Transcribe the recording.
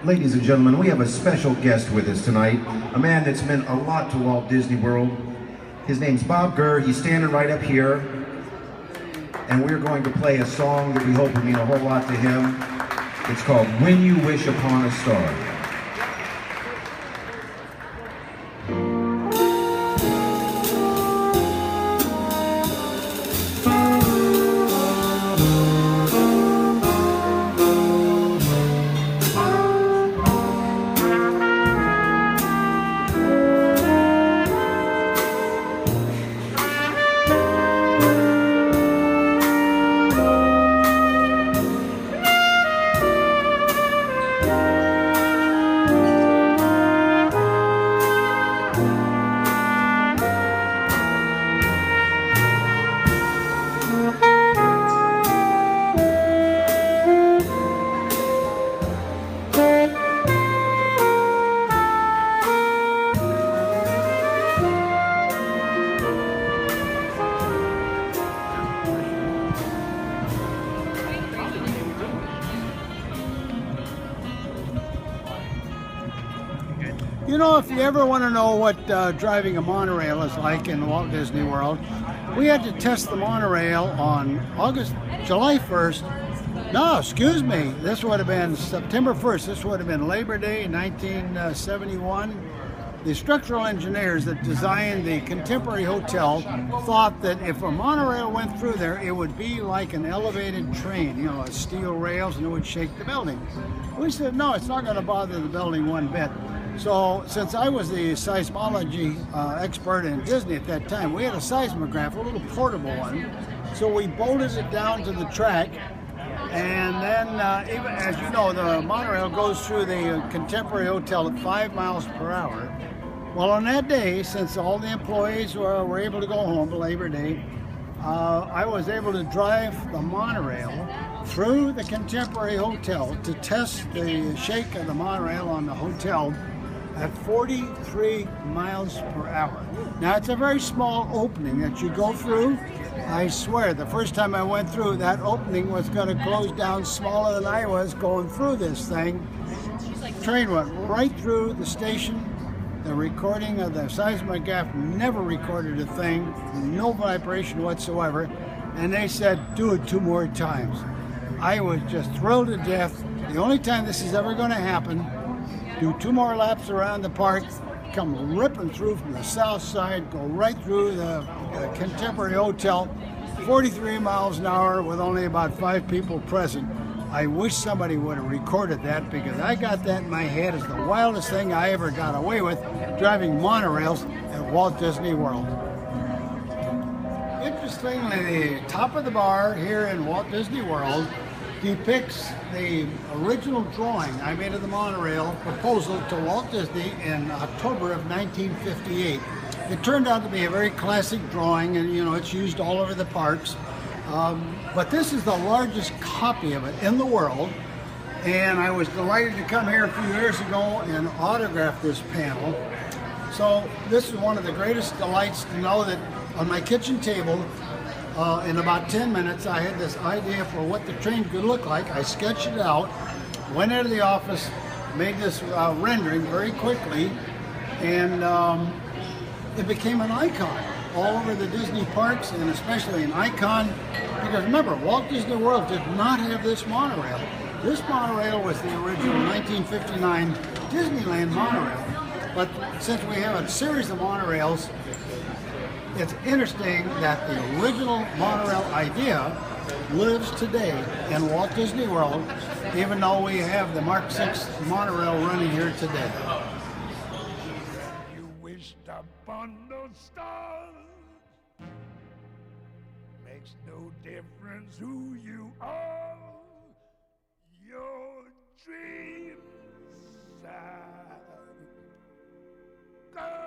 Ladies and gentlemen, we have a special guest with us tonight, a man that's meant a lot to Walt Disney World. His name's Bob Gurr. He's standing right up here, and we're going to play a song that we hope will mean a whole lot to him. It's called When You Wish Upon a Star. You know, if you ever want to know what driving a monorail is like in Walt Disney World, we had to test the monorail on July 1st. No, excuse me. This would have been September 1st. This would have been Labor Day, 1971. The structural engineers that designed the Contemporary Hotel thought that if a monorail went through there, it would be like an elevated train, you know, steel rails, and it would shake the building. We said, no, it's not going to bother the building one bit. So, since I was the seismology expert in Disney at that time, we had a seismograph, a little portable one. So we bolted it down to the track, and then, even as you know, the monorail goes through the Contemporary Hotel at 5 miles per hour. Well, on that day, since all the employees were able to go home for Labor Day, I was able to drive the monorail through the Contemporary Hotel to test the shake of the monorail on the hotel at 43 miles per hour. Now, it's a very small opening that you go through. I swear, the first time I went through, that opening was going to close down smaller than I was going through this thing. Train went right through the station. The recording of the seismograph never recorded a thing, no vibration whatsoever, and they said, do it 2 more times. I was just thrilled to death. The only time this is ever going to happen, do 2 more laps around the park, come ripping through from the south side, go right through the Contemporary Hotel, 43 miles an hour with only about 5 people present. I wish somebody would have recorded that, because I got that in my head as the wildest thing I ever got away with, driving monorails at Walt Disney World. Interestingly, the top of the bar here in Walt Disney World depicts the original drawing I made of the monorail proposal to Walt Disney in October of 1958. It turned out to be a very classic drawing, and you know, it's used all over the parks. But this is the largest copy of it in the world, and I was delighted to come here a few years ago and autograph this panel. So this is one of the greatest delights to know that on my kitchen table, in about 10 minutes, I had this idea for what the train could look like. I sketched it out, went into the office, made this rendering very quickly, and it became an icon all over the Disney parks, and especially an icon, because remember, Walt Disney World did not have this monorail. This monorail was the original 1959 Disneyland monorail, but since we have a series of monorails, it's interesting that the original monorail idea lives today in Walt Disney World, even though we have the Mark 6 monorail running here today. You wished upon those stars. Makes no difference who you are. Your dreams are gone.